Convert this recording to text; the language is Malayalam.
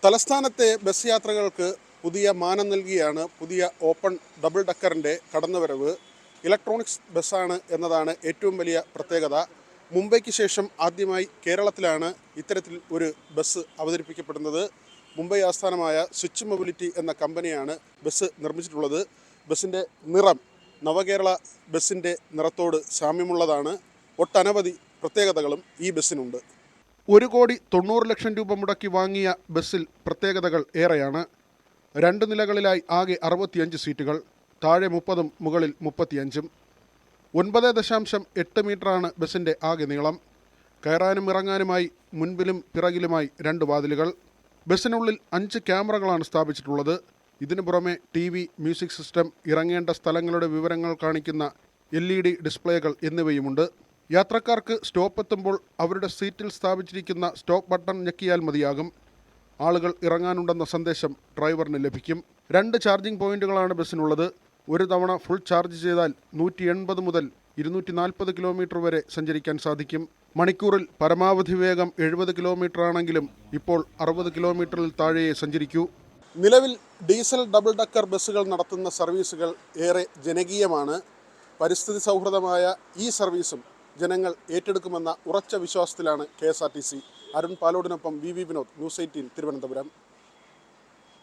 തലസ്ഥാനത്തെ ബസ് യാത്രകൾക്ക് പുതിയ മാനം നൽകിയാണ് പുതിയ ഓപ്പൺ ഡബിൾ ഡക്കറിൻ്റെ കടന്നുവരവ്. ഇലക്ട്രോണിക്സ് ബസ്സാണ് എന്നതാണ് ഏറ്റവും വലിയ പ്രത്യേകത. മുംബൈക്ക് ശേഷം ആദ്യമായി കേരളത്തിലാണ് ഇത്തരത്തിൽ ഒരു ബസ് അവതരിപ്പിക്കപ്പെടുന്നത്. മുംബൈ ആസ്ഥാനമായ സ്വിച്ച് മൊബിലിറ്റി എന്ന കമ്പനിയാണ് ബസ് നിർമ്മിച്ചിട്ടുള്ളത്. ബസ്സിൻ്റെ നിറം നവകേരള ബസ്സിൻ്റെ നിറത്തോട് സാമ്യമുള്ളതാണ്. ഒട്ടനവധി പ്രത്യേകതകളും ഈ ബസ്സിനുണ്ട്. 1,90,00,000 രൂപ മുടക്കി വാങ്ങിയ ബസ്സിൽ പ്രത്യേകതകൾ ഏറെയാണ്. 2 നിലകളിലായി ആകെ 65 സീറ്റുകൾ, താഴെ 30ഉം മുകളിൽ 35ഉം. 9.8 മീറ്ററാണ് ബസ്സിൻ്റെ ആകെ നീളം. കയറാനും ഇറങ്ങാനുമായി മുൻപിലും പിറകിലുമായി 2 വാതിലുകൾ. ബസ്സിനുള്ളിൽ 5 ക്യാമറകളാണ് സ്ഥാപിച്ചിട്ടുള്ളത്. ഇതിനു പുറമെ TV, മ്യൂസിക് സിസ്റ്റം, ഇറങ്ങേണ്ട സ്ഥലങ്ങളുടെ വിവരങ്ങൾ കാണിക്കുന്ന LED ഡിസ്പ്ലേകൾ എന്നിവയുമുണ്ട്. യാത്രക്കാർക്ക് സ്റ്റോപ്പ് എത്തുമ്പോൾ അവരുടെ സീറ്റിൽ സ്ഥാപിച്ചിരിക്കുന്ന സ്റ്റോപ്പ് ബട്ടൺ ഞെക്കിയാൽ മതിയാകും. ആളുകൾ ഇറങ്ങാനുണ്ടെന്ന സന്ദേശം ഡ്രൈവറിന് ലഭിക്കും. 2 ചാർജിംഗ് പോയിന്റുകളാണ് ബസ്സിനുള്ളത്. ഒരു തവണ ഫുൾ ചാർജ് ചെയ്താൽ 180 മുതൽ 240 കിലോമീറ്റർ വരെ സഞ്ചരിക്കാൻ സാധിക്കും. മണിക്കൂറിൽ പരമാവധി വേഗം 70 കിലോമീറ്റർ ആണെങ്കിലും ഇപ്പോൾ 60 കിലോമീറ്ററിൽ താഴെയേ സഞ്ചരിക്കൂ. നിലവിൽ ഡീസൽ ഡബിൾ ഡക്കർ ബസ്സുകൾ നടത്തുന്ന സർവീസുകൾ ഏറെ ജനകീയമാണ്. പരിസ്ഥിതി സൗഹൃദമായ ഈ സർവീസും ജനങ്ങൾ ഏറ്റെടുക്കുമെന്ന ഉറച്ച വിശ്വാസത്തിലാണ് KSRTC. അരുൺ പാലോടിനൊപ്പം VV വിനോദ്, ന്യൂസ് 18 തിരുവനന്തപുരം.